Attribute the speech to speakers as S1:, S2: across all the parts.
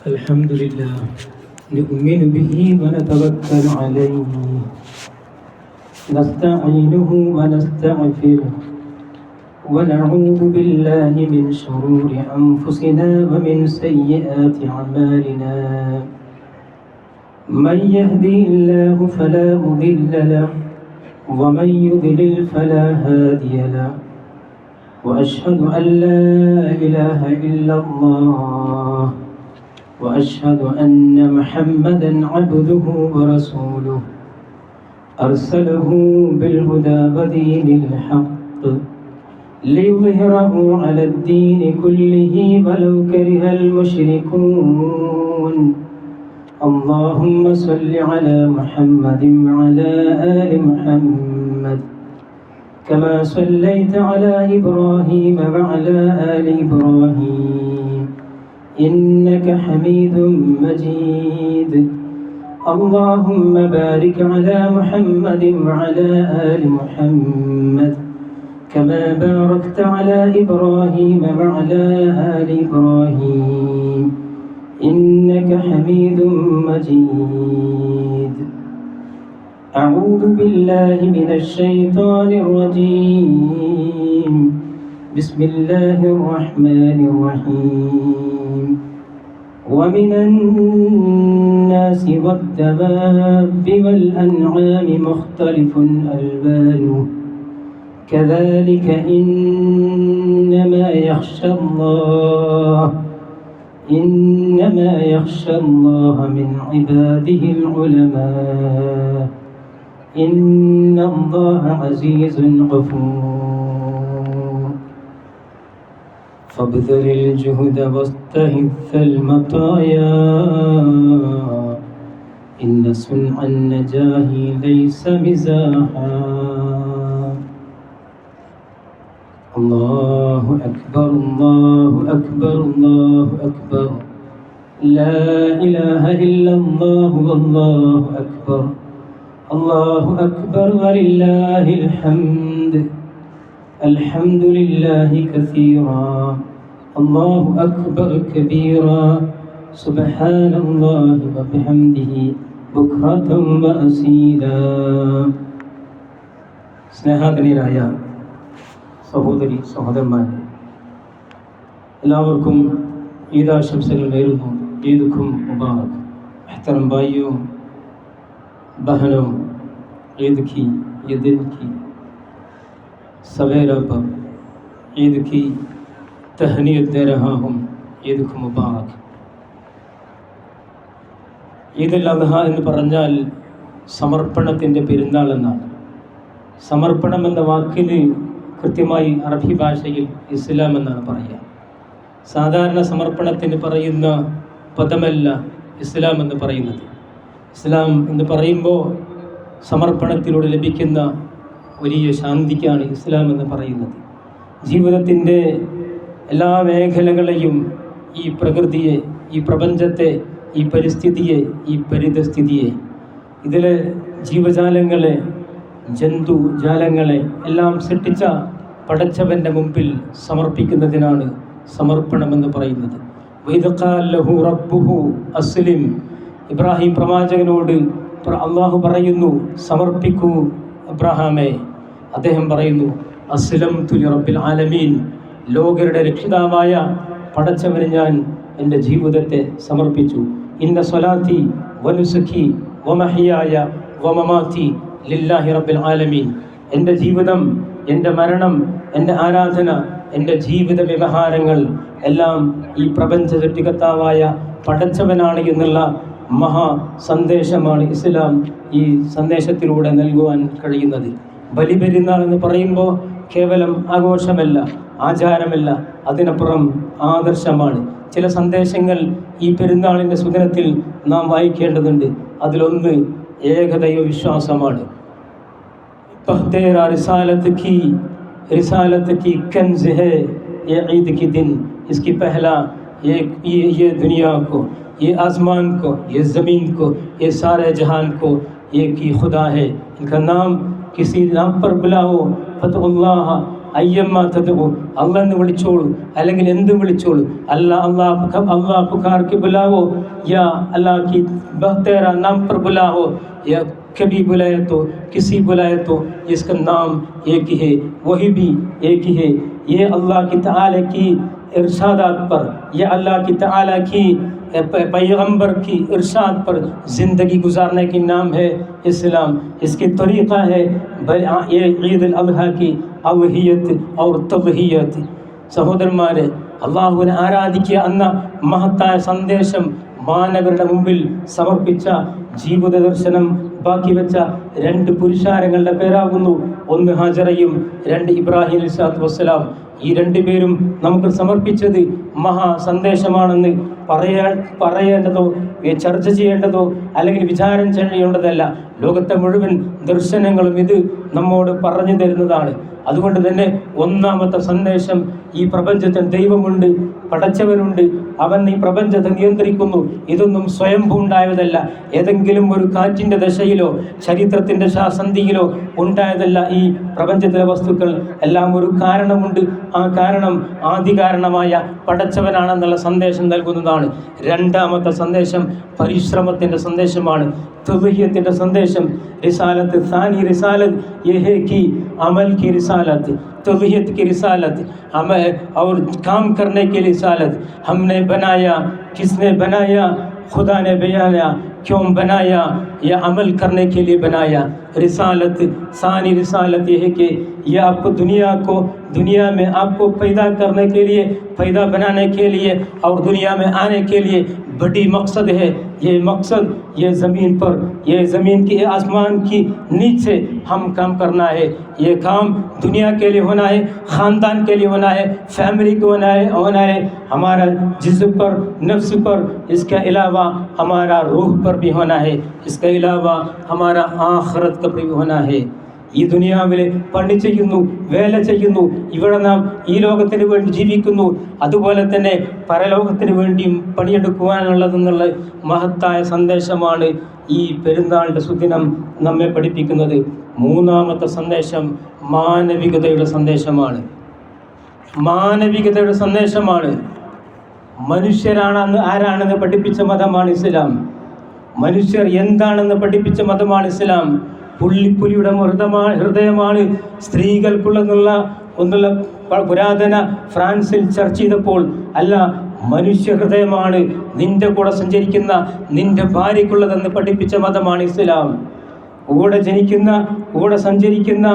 S1: الحمد لله نؤمن به ونتوكل عليه نستعينه ونستغفره ونعوذ بالله من شرور أنفسنا ومن سيئات أعمالنا من يهدي الله فلا مضل له ومن يضلل فلا هادي له وأشهد أن لا إله إلا الله وأشهد أن محمدًا عبده ورسوله أرسله بالهدى ودين الحق ليظهره على الدين كله ولو كره المشركون اللهم صل على محمد وعلى آل محمد كما صليت على إبراهيم وعلى آل إبراهيم إنك حميد مجيد اللهم بارك على محمد وعلى آل محمد كما باركت على إبراهيم وعلى آل إبراهيم إنك حميد مجيد أعوذ بالله من الشيطان الرجيم بسم الله الرحمن الرحيم ومن الناس والدواب والأنعام مختلف ألوانه كذلك إنما يخشى الله من عباده العلماء إن الله عزيز غفور فابذل الجهد واستهث المطايا إن صنع النجاه ليس مزاحا الله أكبر الله أكبر الله أكبر لا إله إلا الله والله أكبر الله أكبر ولله الحمد الحمد لله كثيرا الله أكبر كبيرا سبحان الله وبحمده بكرة وأصيلا സ്നേഹാദരീരായ സഹോദരി സഹോദരന്മാരെ, എല്ലാവർക്കും ഈദാശംസകൾ നേരുന്നു. ഈദുക്കും മുബാറക്. മുഹ്തറം ഭായിയോ बहनों, ईद की ये दिन की सवेरा पर ईद की तहनीयत दे रहा हूँ. ईद को मुबारक. ഈദുൽ അദ്ഹ എന്ന് പറഞ്ഞാൽ സമർപ്പണത്തിൻ്റെ പെരുന്നാൾ എന്നാണ്. സമർപ്പണം എന്ന വാക്കിന് കൃത്യമായി അറബി ഭാഷയിൽ ഇസ്ലാം എന്നാണ് പറയുക. സാധാരണ സമർപ്പണത്തിന് പറയുന്ന പദമല്ല ഇസ്ലാം എന്ന് പറയുന്നത്. ഇസ്ലാം എന്ന് പറയുമ്പോൾ സമർപ്പണത്തിലൂടെ ലഭിക്കുന്ന വലിയ ശാന്തിക്കാണ് ഇസ്ലാം എന്ന് പറയുന്നത്. ജീവിതത്തിൻ്റെ എല്ലാ മേഖലകളെയും, ഈ പ്രകൃതിയെ, ഈ പ്രപഞ്ചത്തെ, ഈ പരിസ്ഥിതിയെ, ഈ പരിതസ്ഥിതിയെ, ഇതിലെ ജീവജാലങ്ങളെ, ജന്തുജാലങ്ങളെ എല്ലാം സൃഷ്ടിച്ച പടച്ചവൻ്റെ മുമ്പിൽ സമർപ്പിക്കുന്നതിനാണ് സമർപ്പണമെന്ന് പറയുന്നത്. വഇദ് ഖാല ലഹു റബ്ബുഹു അസ്ലിം, ഇബ്രാഹിം പ്രവാചകനോട് അള്ളാഹു പറയുന്നു, സമർപ്പിക്കൂ അബ്രഹാമേ. അദ്ദേഹം പറയുന്നു, അസ്ലംതു ലിറബ്ബിൽ ആലമീൻ, ലോകരുടെ രക്ഷിതാവായ പടച്ചവന് ഞാൻ എൻ്റെ ജീവിതത്തെ സമർപ്പിച്ചു. ഇന്ന സ്വലാത്തി വനുസുഖി വമഹിയായ വമമാതി ലില്ലാഹി റബ്ബിൽ ആലമീൻ, എൻ്റെ ജീവിതം, എൻ്റെ മരണം, എൻ്റെ ആരാധന, എൻ്റെ ജീവിത വ്യവഹാരങ്ങൾ എല്ലാം ഈ പ്രപഞ്ച സൃഷ്ടികർത്താവായ പടച്ചവനാണ് എന്നുള്ള മഹാ സന്ദേശമാണ് ഇസ്ലാം ഈ സന്ദേശത്തിലൂടെ നൽകുവാൻ കഴിയുന്നത്. ബലിപെരുന്നാൾ എന്ന് പറയുമ്പോൾ കേവലം ആഘോഷമല്ല, ആചാരമല്ല, അതിനപ്പുറം ആദർശമാണ്. ചില സന്ദേശങ്ങൾ ഈ പെരുന്നാളിൻ്റെ സുദിനത്തിൽ നാം വായിക്കേണ്ടതുണ്ട്. അതിലൊന്ന് ഏകദൈവ വിശ്വാസമാണ്. रिसालत की कंज है ये ईद की दिन, इसकी पहला ये दुनिया को, ये आसमान को, ये ज़मीन को, ये सारे जहान को एक ही खुदा है, इनका नाम किसी नाम पर बुलाओ, फतहुल्लाह അയ്യമ്മ തദഉ, അല്ലാഹ് എന്ന് വിളിച്ചോളൂ, അല്ലെങ്കിൽ എന്തും വിളിച്ചോളൂ. अल्लाह पुकार के बुलाओ या अल्लाह की तेरा नाम पर बुलाओ, या कभी बुलाए तो किसी बुलाए तो इसका नाम एक ही है, वही भी एक ही है. ये अल्लाह की ताला की इरशादात पर, या अल्लाह की ताला की पैगंबर की इरशाद पर ज़िंदगी गुजारने की नाम है इस्लाम. इसकी तरीक़ा है ये ईद अल अज़हा की अल्हियत और तज़हियत. സഹോദരന്മാരെ, അള്ളാഹുവിനെ ആരാധിക്കുക എന്ന മഹത്തായ സന്ദേശം മാനവരുടെ മുമ്പിൽ സമർപ്പിച്ച ജീവിത ദർശനം ബാക്കി വെച്ച 2 പുരുഷാരങ്ങളുടെ പേരാകുന്നു. ഒന്ന് ഹാജറയും 2 ഇബ്രാഹിം അലൈഹിസ്സലാത്തു വസ്സലാം. ഈ 2 പേരും നമുക്ക് സമർപ്പിച്ചത് മഹാ സന്ദേശമാണെന്ന് പറയേണ്ടതോ ചർച്ച ചെയ്യേണ്ടതോ അല്ലെങ്കിൽ വിചാരം ചെയ്യേണ്ടതല്ല. ലോകത്തെ മുഴുവൻ ദർശനങ്ങളും ഇത് നമ്മോട് പറഞ്ഞു തരുന്നതാണ്. അതുകൊണ്ട് തന്നെ ഒന്നാമത്തെ സന്ദേശം, ഈ പ്രപഞ്ചത്തിൽ ദൈവമുണ്ട്, പടച്ചവനുണ്ട്, അവൻ ഈ പ്രപഞ്ചത്തെ നിയന്ത്രിക്കുന്നു. ഇതൊന്നും സ്വയംഭൂ ഉണ്ടായതല്ല, ഏതെങ്കിലും ഒരു കാറ്റിൻ്റെ ദശയിലോ ചരിത്രത്തിൻ്റെ സന്ധിയിലോ ഉണ്ടായതല്ല. ഈ പ്രപഞ്ചത്തിലെ വസ്തുക്കൾ എല്ലാം ഒരു കാരണമുണ്ട്. ആ കാരണം ആദികാരണമായ പടച്ചവനാണെന്നുള്ള സന്ദേശം നൽകുന്നതാണ്. രണ്ടാമത്തെ സന്ദേശം പരിശ്രമത്തിൻ്റെ സന്ദേശമാണ്, तज़हियत संदेशम. रिसालत सानी रिसालत ये है कि अमल की रिसालत, तज़हियत की रिसालत, अमल और काम करने की रिसालत. हमने बनाया, किसने बनाया? खुदा ने बनाया. क्यों बनाया? या अमल करने के लिए बनाया. रिसालत सानी रिसालत ये है कि यह आपको दुनिया में आपको पैदा करने के लिए, पैदा बनाने के लिए और दुनिया में आने के लिए बड़ी मकसद है. ये मकसद ये ज़मीन पर, ये ज़मीन की आसमान की नीचे हम काम करना है. ये काम दुनिया के लिए होना है, ख़ानदान के लिए होना है, फैमिली को होना है, हमारा जिस्म पर, नफ्स पर, इसके अलावा हमारा रूह पर भी होना है, इसके अलावा हमारा आखिरत का भी होना है. ഈ ദുനിയാവിലെ പണി ചെയ്യുന്നു, വേല ചെയ്യുന്നു, ഇവിടെ നാം ഈ ലോകത്തിന് വേണ്ടി ജീവിക്കുന്നു, അതുപോലെ തന്നെ പരലോകത്തിന് വേണ്ടിയും പണിയെടുക്കുവാനുള്ളതെന്നുള്ള മഹത്തായ സന്ദേശമാണ് ഈ പെരുന്നാളിൻ്റെ സുദിനം നമ്മെ പഠിപ്പിക്കുന്നത്. മൂന്നാമത്തെ സന്ദേശം മാനവികതയുടെ സന്ദേശമാണ്. മാനവികതയുടെ സന്ദേശമാണ്. മനുഷ്യരാണെന്ന് ആരാണെന്ന് പഠിപ്പിച്ച മതമാണ് ഇസ്ലാം. മനുഷ്യർ എന്താണെന്ന് പഠിപ്പിച്ച മതമാണ് ഇസ്ലാം. പുള്ളിപ്പുലിയുടെ ഹൃദയമാണ് സ്ത്രീകൾക്കുള്ളതെന്നുള്ള പുരാതന ഫ്രാൻസിൽ ചർച്ച ചെയ്തപ്പോൾ, അല്ല, മനുഷ്യ ഹൃദയമാണ് നിന്റെ കൂടെ സഞ്ചരിക്കുന്ന നിന്റെ ഭാര്യയ്ക്കുള്ളതെന്ന് പഠിപ്പിച്ച മതമാണ് ഇസ്ലാം. കൂടെ ജനിക്കുന്ന, കൂടെ സഞ്ചരിക്കുന്ന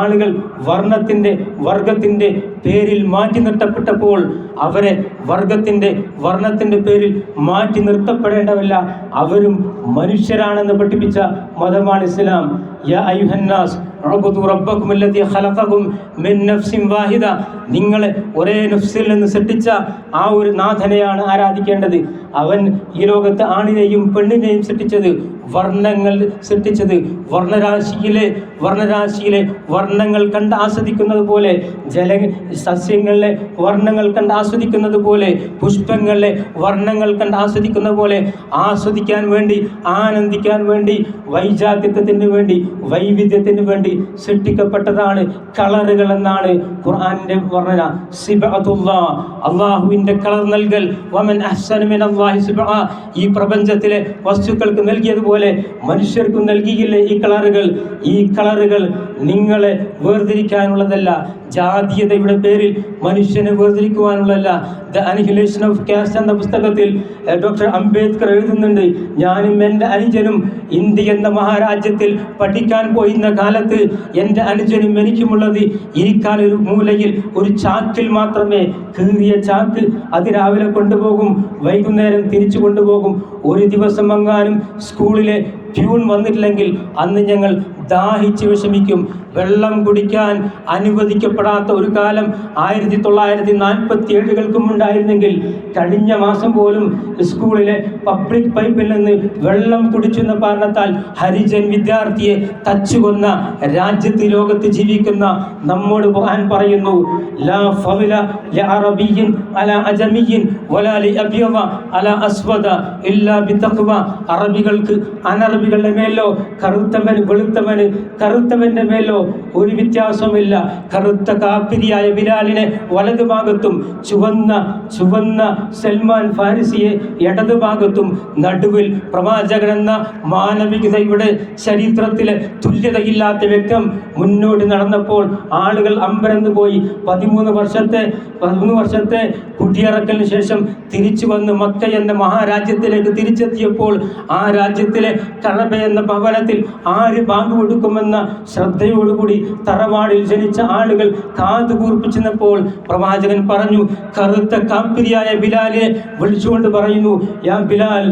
S1: ആളുകൾ വർഗത്തിൻ്റെ പേരിൽ മാറ്റി നിർത്തപ്പെട്ടപ്പോൾ അവരെ വർണ്ണത്തിൻ്റെ പേരിൽ മാറ്റി നിർത്തപ്പെടേണ്ടവല്ല, അവരും മനുഷ്യരാണെന്ന് പഠിപ്പിച്ച മതമാണ് ഇസ്ലാം. യാ അയ്യുഹന്നാസ് ഉഅ്ബുദു റബ്ബക്കും അല്ലദീ ഖലഖകും മിൻ നഫ്സിൻ വാഹിദ. നിങ്ങളെ ഒരേ നഫ്സിൽ നിന്ന് സൃഷ്ടിച്ച ആ ഒരു നാഥനെയാണ് ആരാധിക്കേണ്ടത്. അവൻ ഈ ലോകത്ത് ആണിനെയും പെണ്ണിനെയും സൃഷ്ടിച്ചത്, വർണ്ണങ്ങൾ സൃഷ്ടിച്ചത്. വർണ്ണരാശിയിലെ വർണ്ണങ്ങൾ കണ്ട് ആസ്വദിക്കുന്നത് പോലെ, സസ്യങ്ങളിലെ വർണ്ണങ്ങൾ കണ്ട് ആസ്വദിക്കുന്നത് പോലെ, പുഷ്പങ്ങളിലെ വർണ്ണങ്ങൾ കണ്ട് ആസ്വദിക്കുന്നത് പോലെ ആസ്വദിക്കാൻ വേണ്ടി, ആനന്ദിക്കാൻ വേണ്ടി, വൈജാത്യത്വത്തിന് വേണ്ടി, വൈവിധ്യത്തിന് വേണ്ടി സൃഷ്ടിക്കപ്പെട്ടതാണ് കളറുകൾ എന്നാണ് ഖുർആനിന്റെ വർണ്ണന. സിബഅത്തുല്ലാ, അല്ലാഹുവിന്റെ കളർ നൽകൽ. വമൻ അഹ്സനു മിനല്ലാഹി സിബഅ, ഈ പ്രപഞ്ചത്തിലെ വസ്തുക്കൾക്ക് നൽകിയതുപോലെ മനുഷ്യർക്കും നൽകിയില്ലേ ഈ കളറുകൾ. ഈ കളറുകൾ നിങ്ങളെ വേർതിരിക്കാനുള്ളതല്ല, ജാതീയതയുടെ പേരിൽ മനുഷ്യനെ വേർതിരിക്കുവാനുള്ളതല്ല. ദ അനിഹിലേഷൻ ഓഫ് കാസ്റ്റ് എന്ന പുസ്തകത്തിൽ ഡോക്ടർ അംബേദ്കർ എഴുതുന്നുണ്ട്, ഞാനും എൻ്റെ അനുജനും ഇന്ത്യ എന്ന മഹാരാജ്യത്തിൽ പഠിക്കാൻ പോയിരുന്ന കാലത്ത് എൻ്റെ അനുജനും എനിക്കുമുള്ളത് ഇരിക്കാൻ ഒരു മൂലയിൽ ഒരു ചാക്കിൽ മാത്രമേ, കീറിയ ചാക്ക്. അത് രാവിലെ കൊണ്ടുപോകും, വൈകുന്നേരം തിരിച്ചു കൊണ്ടുപോകും. ഒരു ദിവസം എങ്ങാനും സ്കൂളിലെ പ്യൂൺ വന്നിട്ടില്ലെങ്കിൽ അന്ന് ഞങ്ങൾ ദാഹിച്ച് വിഷമിക്കും. വെള്ളം കുടിക്കാൻ അനുവദിക്കപ്പെടാത്ത ഒരു കാലം 1947 ഉണ്ടായിരുന്നെങ്കിൽ കഴിഞ്ഞ മാസം പോലും സ്കൂളിലെ പബ്ലിക് പൈപ്പിൽ നിന്ന് വെള്ളം കുടിച്ചെന്ന കാരണത്താൽ ഹരിജൻ വിദ്യാർത്ഥിയെ തച്ചുകൊന്ന രാജ്യത്ത്, ലോകത്ത് ജീവിക്കുന്ന നമ്മോട് ഖുർആൻ പറയുന്നു, ലാ ഫള ലിഅറബിയ്യിൻ അലാ അജമിയ്യിൻ വലാ ലിഅബ്യദ അലാ അസ്വദ ഇല്ലാ ബിതഖ്വ. അറബികൾക്ക് അനറബി അറബികളുടെ മേലോ കറുത്തവൻ വെളുത്തവന് കറുത്തവന്റെ മേലോ ഒരു വ്യത്യാസമില്ല. കറുത്ത കാപ്പിരിയായ ബിലാലിനെ വലതുഭാഗത്തും ചുവന്ന സൽമാൻ ഫാരിസിയെ ഇടതുഭാഗത്തും നടുവിൽ പ്രവാചകൻ എന്ന മാനവികതയുടെ ചരിത്രത്തിലെ തുല്യതയില്ലാത്ത വ്യക്തി മുന്നോട്ട് നടന്നപ്പോൾ ആളുകൾ അമ്പരന്ന് പോയി. 13 വർഷത്തെ കുടിയിറക്കലിന് ശേഷം തിരിച്ചു വന്ന് മക്ക എന്ന മഹാരാജ്യത്തിലേക്ക് തിരിച്ചെത്തിയപ്പോൾ ആ രാജ്യത്തിലെ കഅബ എന്ന ഭവനത്തിൽ ആര് ബാങ്ക് കൊടുക്കുമെന്ന ശ്രദ്ധയോടുകൂടി തറവാടിൽ ജനിച്ച ആളുകൾ കാതുകൂർപ്പിച്ചപ്പോൾ പ്രവാചകൻ പറഞ്ഞു, കറുത്ത കാപ്പിരിയായ ബിലാലിനെ വിളിച്ചുകൊണ്ട് പറയുന്നു, യാ ബിലാൽ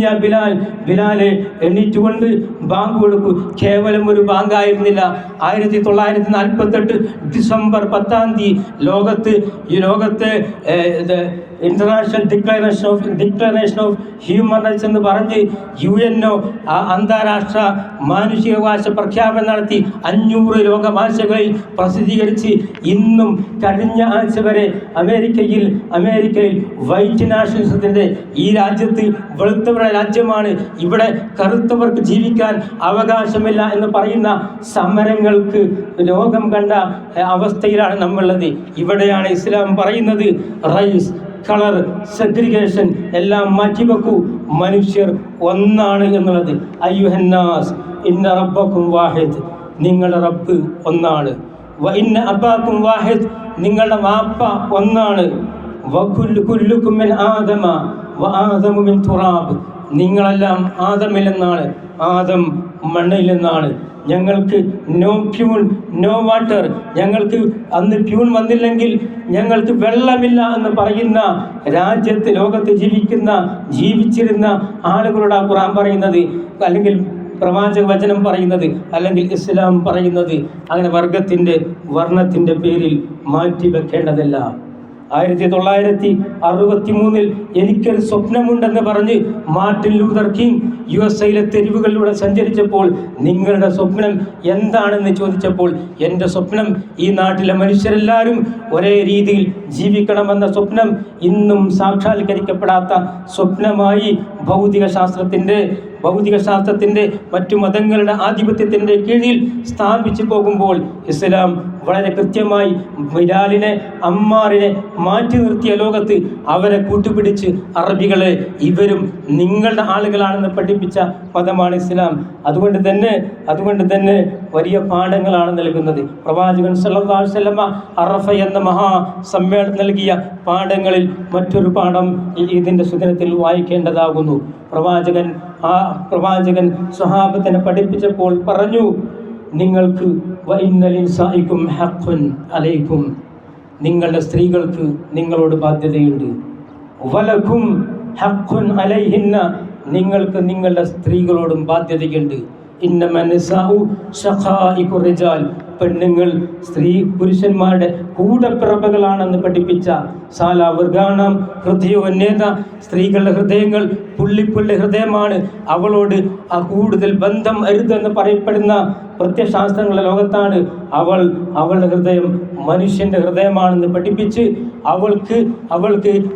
S1: യാ ബിലാൽ, ബിലാലെ എണീറ്റുകൊണ്ട് ബാങ്ക് കൊടുക്കൂ. കേവലം ഒരു ബാങ്കായിരുന്നില്ല. 1948 ഡിസംബർ 10 ഈ ലോകത്തെ international declaration of human rights എന്ന് പറഞ്ഞ് UNO അന്താരാഷ്ട്ര മാനുഷികാവകാശ പ്രഖ്യാപനം നടത്തി 500 ലോകഭാഷകളിൽ പ്രസിദ്ധീകരിച്ച് ഇന്നും കഴിഞ്ഞ ആഴ്ച വരെ അമേരിക്കയിൽ വൈറ്റ് നാഷണലിസത്തിൻ്റെ ഈ രാജ്യത്ത് വെളുത്തവരുടെ രാജ്യമാണ്, ഇവിടെ കറുത്തവർക്ക് ജീവിക്കാൻ അവകാശമില്ല എന്ന് പറയുന്ന സമരങ്ങൾക്ക് ലോകം കണ്ട അവസ്ഥയിലാണ് നമ്മളുള്ളത്. ഇവിടെയാണ് ഇസ്ലാം പറയുന്നത് റൈസ്, കളർ, സെഗ്രിഗേഷൻ എല്ലാം മാറ്റിവെക്കൂ, മനുഷ്യർ ഒന്നാണ് എന്നുള്ളത്. അയ്യുഹന്നാസ് ഇന്ന റബ്ബക്കും വാഹിദ്, നിങ്ങളുടെ റബ്ബ് ഒന്നാണ്. വ ഇന്ന അബാക്കും വാഹിദ്, നിങ്ങളുടെ വാപ്പ ഒന്നാണ്. കുല്ലുക്കും മിൻ ആദമ വ ആദമു മിൻ തുറാബ്, നിങ്ങളെല്ലാം ആദമിൽ നിന്നാണ്, ആദം മണ്ണിൽ നിന്നാണ്. ഞങ്ങൾക്ക് നോ പ്യൂൺ നോ വാട്ടർ, ഞങ്ങൾക്ക് അന്ന് പ്യൂൺ വന്നില്ലെങ്കിൽ ഞങ്ങൾക്ക് വെള്ളമില്ല എന്ന് പറയുന്ന രാജ്യത്ത് ലോകത്ത് ജീവിച്ചിരുന്ന ആളുകളോട് ഖുർആൻ പറയുന്നത്, അല്ലെങ്കിൽ പ്രവാചക വചനം പറയുന്നത്, അല്ലെങ്കിൽ ഇസ്ലാം പറയുന്നത്. അങ്ങനെ വർണ്ണത്തിൻ്റെ പേരിൽ മാറ്റി വെക്കേണ്ടതല്ല. 1963 എനിക്കൊരു സ്വപ്നമുണ്ടെന്ന് പറഞ്ഞ് മാർട്ടിൻ ലൂതർ കിങ് USA തെരുവുകളിലൂടെ സഞ്ചരിച്ചപ്പോൾ നിങ്ങളുടെ സ്വപ്നം എന്താണെന്ന് ചോദിച്ചപ്പോൾ എൻ്റെ സ്വപ്നം ഈ നാട്ടിലെ മനുഷ്യരെല്ലാവരും ഒരേ രീതിയിൽ ജീവിക്കണമെന്ന സ്വപ്നം ഇന്നും സാക്ഷാത്കരിക്കപ്പെടാത്ത സ്വപ്നമായി ഭൗതികശാസ്ത്രത്തിൻ്റെ മറ്റു മതങ്ങളുടെ ആധിപത്യത്തിൻ്റെ കീഴിൽ സ്ഥാപിച്ചു പോകുമ്പോൾ ഇസ്ലാം വളരെ കൃത്യമായി ബിലാലിനെ അമ്മാറിനെ മാറ്റി നിർത്തിയ ലോകത്ത് അവരെ കൂട്ടുപിടിച്ച് അറബികളെ ഇവരും നിങ്ങളുടെ ആളുകളാണെന്ന് പഠിപ്പിച്ച മതമാണ് ഇസ്ലാം. അതുകൊണ്ട് തന്നെ വലിയ പാഠങ്ങളാണ് നൽകുന്നത്. പ്രവാചകൻ സല്ലല്ലാഹു അലൈഹി വസല്ലമ അറഫ എന്ന മഹാസമ്മേളനം നൽകിയ പാഠങ്ങളിൽ മറ്റൊരു പാഠം ഇതിൻ്റെ സുദിനത്തിൽ വായിക്കേണ്ടതാകുന്നു. പ്രവാചകൻ സ്വഹാബത്തിനെ പഠിപ്പിച്ചപ്പോൾ പറഞ്ഞു, നിങ്ങൾക്ക് വഇന്നലിൻസായിക്കും ഹഖ്ഖുൻ അലൈക്കും, നിങ്ങളുടെ സ്ത്രീകൾക്ക് നിങ്ങളോട് ബാധ്യതയുണ്ട്. വലക്കും ഹഖ്ഖുൻ അലൈഹിന്ന, നിങ്ങൾക്ക് നിങ്ങളുടെ സ്ത്രീകളോടും ബാധ്യതയുണ്ട്. ഇന്നമൻ നിസാഉ ശഖായിഖു റിജാൽ, പെണ്ണുങ്ങൾ പുരുഷന്മാരുടെ കൂടപ്പിറപ്പുകളാണെന്ന് പഠിപ്പിച്ച സാലാവർഗാണം ഹൃദയോന്നേത, സ്ത്രീകളുടെ ഹൃദയങ്ങൾ പുള്ളിപ്പുള്ളി ഹൃദയമാണ്, അവളോട് കൂടുതൽ ബന്ധം അരുതെന്ന് പറയപ്പെടുന്ന പ്രത്യശാസ്ത്രങ്ങളുടെ ലോകത്താണ് അവളുടെ ഹൃദയം മനുഷ്യൻ്റെ ഹൃദയമാണെന്ന് പഠിപ്പിച്ച് അവൾക്ക്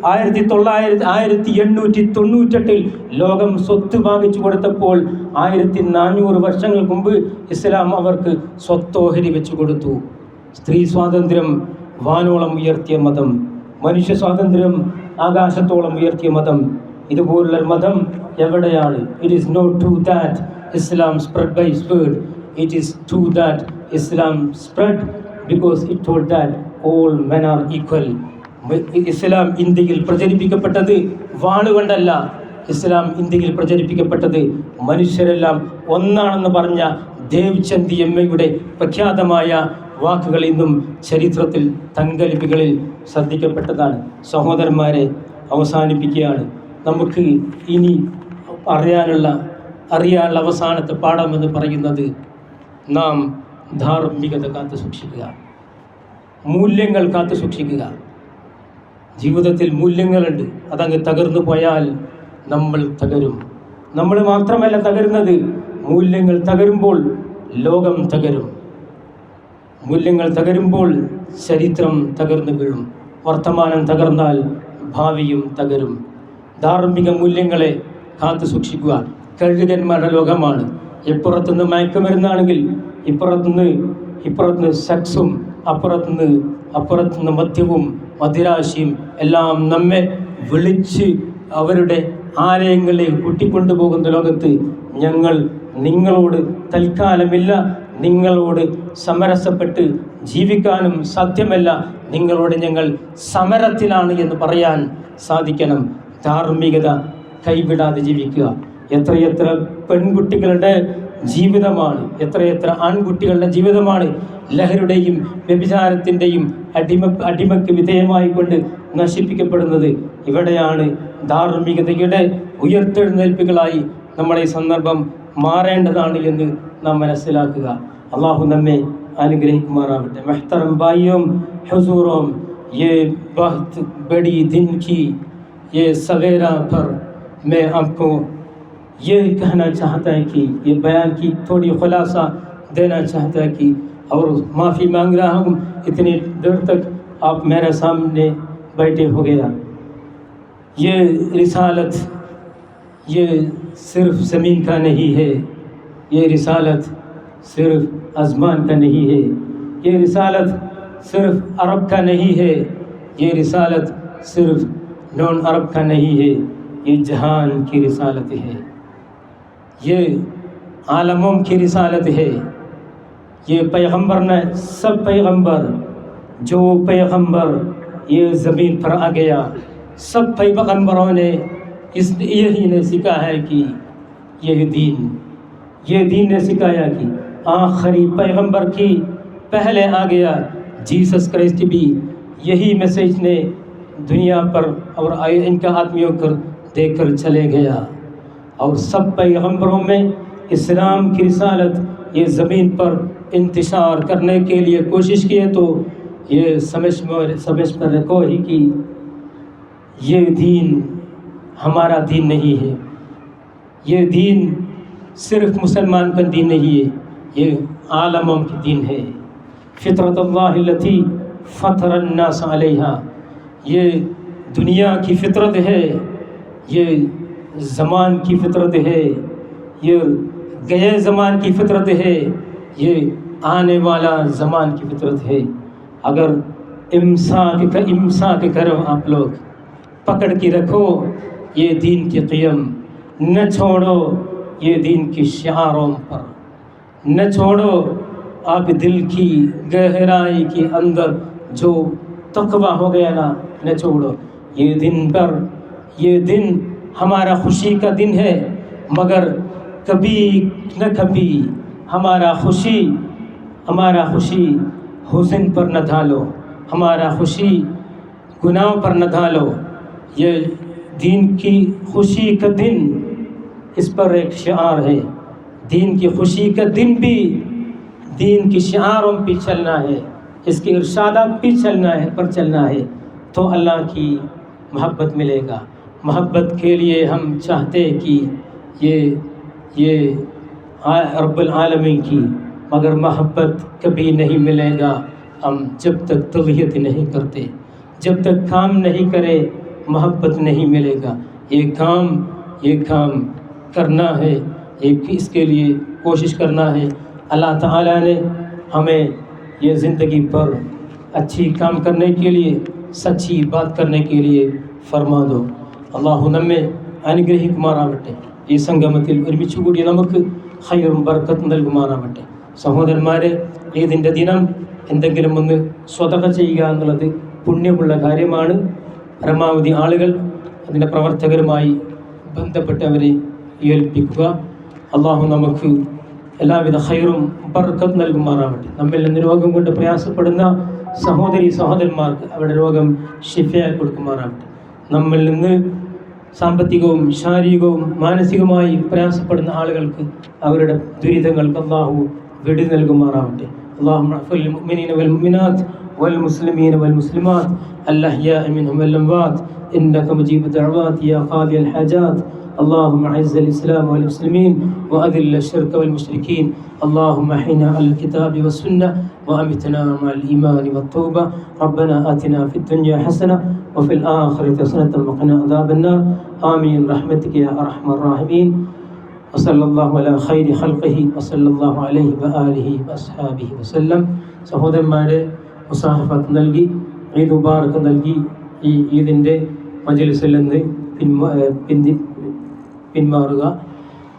S1: 1898 ലോകം സ്വത്ത് വാങ്ങിച്ചു കൊടുത്തപ്പോൾ 1400 വർഷങ്ങൾക്ക് മുമ്പ് ഇസ്ലാം അവർക്ക് സ്വത്തോഹരി വെച്ചു കൊടുത്തു. സ്ത്രീ സ്വാതന്ത്ര്യം വാനോളം ഉയർത്തിയ മതം, മനുഷ്യ സ്വാതന്ത്ര്യം ആകാശത്തോളം ഉയർത്തിയ മതം, ഇതുപോലുള്ള മതം എവിടെയാണ്? It is not true that Islam spread by its word. It is true that Islam spread because it told that all men are equal. ഇസ്ലാം ഇന്ത്യയിൽ പ്രചരിപ്പിക്കപ്പെട്ടത് വാളുകൊണ്ടല്ല. ഇസ്ലാം ഇന്ത്യയിൽ പ്രചരിപ്പിക്കപ്പെട്ടത് മനുഷ്യരെല്ലാം ഒന്നാണെന്ന് പറഞ്ഞ ദേവ്ചന്ദ് എമ്മയുടെ പ്രഖ്യാതമായ വാക്കുകൾ ഇന്നും ചരിത്രത്തിൽ തങ്കലിപികളിൽ ശ്രദ്ധിക്കപ്പെട്ടതാണ്. സഹോദരന്മാരെ, അവസാനിപ്പിക്കുകയാണ്. നമുക്ക് ഇനി അറിയാനുള്ള അവസാനത്തെ പാഠമെന്ന് പറയുന്നത് നാം ധാർമ്മികത കാത്തു സൂക്ഷിക്കുക, മൂല്യങ്ങൾ കാത്തു സൂക്ഷിക്കുക. ജീവിതത്തിൽ മൂല്യങ്ങളുണ്ട്, അതങ്ങ് തകർന്നു പോയാൽ നമ്മൾ തകരും. നമ്മൾ മാത്രമല്ല തകരുന്നത്, മൂല്യങ്ങൾ തകരുമ്പോൾ ലോകം തകരും. മൂല്യങ്ങൾ തകരുമ്പോൾ ചരിത്രം തകർന്നു വീഴും. വർത്തമാനം തകർന്നാൽ ഭാവിയും തകരും. ധാർമ്മിക മൂല്യങ്ങളെ കാത്തു സൂക്ഷിക്കുക. കഴുകന്മാരുടെ ലോകമാണ്. ഇപ്പുറത്തുനിന്ന് മയക്കുമരുന്നാണെങ്കിൽ ഇപ്പുറത്തുനിന്ന് സെക്സും, അപ്പുറത്തുനിന്ന് മദ്യവും മദിരാശിയും എല്ലാം നമ്മെ വിളിച്ച് അവരുടെ ആലയങ്ങളിലേക്ക് കൂട്ടിക്കൊണ്ടുപോകുന്ന ലോകത്ത് ഞങ്ങൾ നിങ്ങളോട് തൽക്കാലമില്ല, നിങ്ങളോട് സമരസപ്പെട്ട് ജീവിക്കാനും സാധ്യമല്ല, നിങ്ങളോട് ഞങ്ങൾ സമരത്തിലാണ് എന്ന് പറയാൻ സാധിക്കണം. ധാർമ്മികത കൈവിടാതെ ജീവിക്കുക. എത്രയെത്ര പെൺകുട്ടികളുടെ ജീവിതമാണ്, എത്രയെത്ര ആൺകുട്ടികളുടെ ജീവിതമാണ് ലഹരിയുടെയും വ്യഭിചാരത്തിൻ്റെയും അടിമയ്ക്ക് വിധേയമായിക്കൊണ്ട് നശിപ്പിക്കപ്പെടുന്നത്. ഇവിടെയാണ് ധാർമ്മികതയുടെ ഉയർത്തെഴുന്നേൽപ്പുകളായി നമ്മുടെ ഈ സന്ദർഭം മാറേണ്ടതാണ് എന്ന് നാം മനസ്സിലാക്കുക. അള്ളാഹു നമ്മെ അനുഗ്രഹിക്കുമാറാവട്ടെ. മെഹ്തറം ഭായിയോം ഹുസൂറോം, ये बहुत बड़ी दिन की ये सवेरा पर मैं आपको ये कहना चाहता है कि ये बयान की थोड़ी खुलासा देना चाहता है कि और माफ़ी मांग रहा हूँ इतनी देर तक आप मेरे सामने बैठे हो गया. ये रिसालत ये सिर्फ ज़मीन का नहीं है, ये रिसालत सिर्फ आसमान का नहीं है, ये रिसालत सिर्फ अरब का नहीं है, ये रिसालत सिर्फ नॉन अरब का नहीं है, ये जहान की रिसालत है, ये आलमों की रिसालत है. ये पैगंबर ने सब पैगंबर जो पैगंबर ये ज़मीन पर आ गया, सब पैगंबरों ने यही ने सिखाया है कि ये दीन ने सिखाया कि आखिरी पैगंबर की पहले आ गया जीसस क्राइस्ट भी यही मैसेज ने दुनिया पर और इनका आदमियों कर देकर चले गया. और सब पैगंबरों में इस्लाम की रिसालत ये ज़मीन पर इंतशार करने के लिए कोशिश किए तो ये समझ पर रखो ही कि ये दीन हमारा दीन नहीं है, ये दीन सिर्फ मुसलमान का दीन नहीं है, ये आलमों की दीन है. फितरतुल्लाहि लती फतरन्नास अलैहा, ये दुनिया की फितरत है, ये ज़मान की फितरत है, ये गए ज़मान की फितरत है, ये आने वाला ज़मान की फितरत है. अगर इम्साक करो आप लोग, पकड़ के रखो ये दीन की क़ियम, न छोड़ो ये दीन की शिआरों पर, न छोड़ो आप दिल की गहराई के अंदर जो तक़वा हो गया ना, न छोड़ो. ये दिन हमारा खुशी का दिन है, मगर कभी न कभी हमारा खुशी हुस्न पर न ढालो, हमारा खुशी गुनाह पर न ढालो. ये दीन की खुशी का दिन, इस पर एक शिआर है. दीन की खुशी का दिन भी दीन की शिआरों पे चलना है, इसके इरशादात पे चलना है तो अल्लाह की मोहब्बत मिलेगा. मोहब्बत के लिए हम चाहते हैं कि ये रब्बुल आलमीन की, मगर मोहब्बत कभी नहीं मिलेगा हम जब तक तग़य्युत नहीं करते, जब तक काम नहीं करे मोहब्बत नहीं मिलेगा. ये काम करना है, इसके लिए कोशिश करना है. अल्लाह ताला ने हमें ये ज़िंदगी पर अच्छी काम करने के लिए, सच्ची बात करने के लिए फरमा दो. അള്ളാഹു നമ്മെ അനുഗ്രഹിക്കുമാറാവട്ടെ. ഈ സംഗമത്തിൽ ഒരുമിച്ച് കൂടി നമുക്ക് ഖൈറും ബർക്കത്തും നൽകുമാറാവട്ടെ. സഹോദരന്മാരെ, ഈദിൻ്റെ ദിനം എന്തെങ്കിലും ഒന്ന് സ്വതക ചെയ്യുക എന്നുള്ളത് പുണ്യമുള്ള കാര്യമാണ്. പരമാവധി ആളുകൾ അതിൻ്റെ പ്രവർത്തകരുമായി ബന്ധപ്പെട്ടവരെ ഏൽപ്പിക്കുക. അള്ളാഹു നമുക്ക് എല്ലാവിധ ഖൈറും ബർക്കത്തും നൽകുമാറാവട്ടെ. നമ്മിൽ നിന്ന് രോഗം കൊണ്ട് പ്രയാസപ്പെടുന്ന സഹോദരന്മാർക്ക് അവരുടെ രോഗം ശിഫയായി കൊടുക്കുമാറാവട്ടെ. നമ്മിൽ നിന്ന് സാമ്പത്തികവും ശാരീരികവും മാനസികമായി പ്രയാസപ്പെടുന്ന ആളുകൾക്ക് അവരുടെ ദുരിതങ്ങൾക്ക് അള്ളാഹു വെടി നൽകുമാറാവട്ടെ. اللهم اغفر للمؤمنين والمؤمنات والمسلمين والمسلمات الأحياء منهم والأموات إنك مجيب الدعوات يا قاضي الحاجات. اللهم أعز الإسلام والمسلمين وأذل الشرك والمشركين. اللهم أحينا على الكتاب والسنة وأمتنا مع الإيمان والتوبة. ربنا آتنا في الدنيا حسنة وفي الآخرة حسنة وقنا عذاب النار. آمين برحمتك يا أرحم الراحمين. വസല്ലല്ലാഹു അലാ ഖൈരി ഖൽഖിഹി വസല്ലല്ലാഹു അലൈഹി വആലിഹി വഅസ്ഹാബിഹി വസല്ലം. സഹോദരന്മാരെ, മുസാഹഫത്ത് നൽകി ഈദ് മുബാറക്ക് നൽകി ഈ ഈദിൻ്റെ മജ്‌ലിസിൽ നിന്ന് പിന്മാറുക.